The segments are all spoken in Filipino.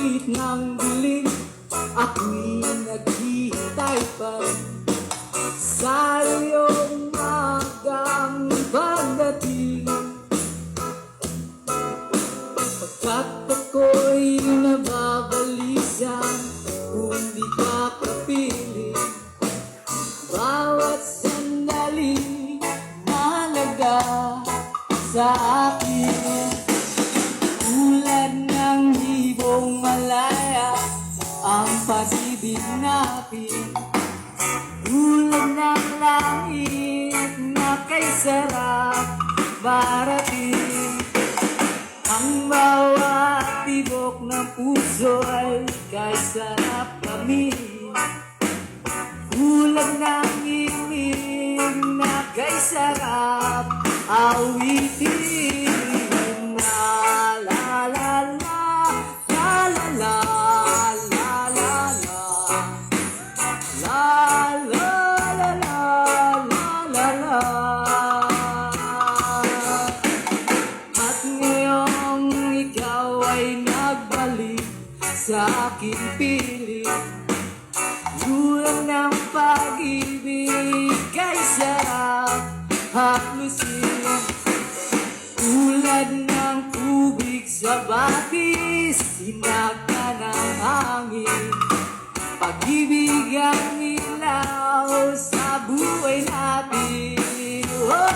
langit ng dilim, ako'y naghihintay pa rin sa iyong magang pagdating. Pagkat ako'y nababalisan kung di ka kapiling, bawat sandali mahalaga sa akin. Tulad ng ibong malaya ang pag-ibig natin, tulad ng langit na kay sarap marating. Ang bawat tibok ng puso ay kay sarap gamitin, tulad ng imig na kay sarap awitin. La la la la, la la la, la la la, la la la la, la la. At ngayong ikaw ay nagbalik sa aking piling, tulad ng pag-ibig kay sarap haplusin. Tulad ng tubig sa batis, sinaga ng hangin, pag-ibig ang ilaw sa buhay natin. Oh,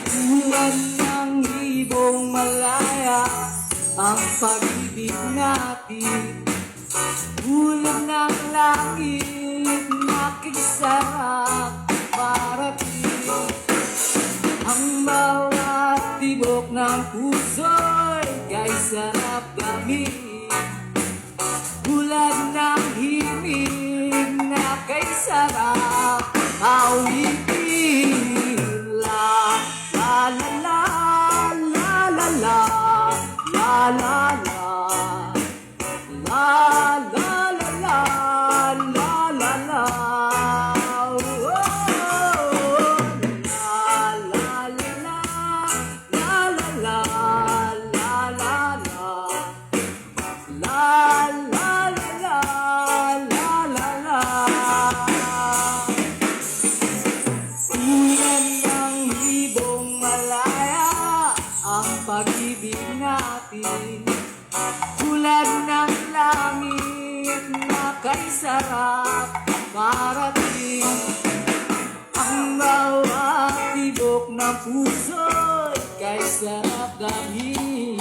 tulad ng ibong malaya ang pag-ibig natin, tulad ng langit na kisarap marating. Ang bawat tibok ng puso'y kay sarap gamitin, tulad ng himig na kay sarap awitin. La la la la, la la la, la la la, la la la la, la la la. Pag-ibig natin, tulad ng langit na kay sarap marating. Ang bawat tibok ng puso'y kay sarap gamitin,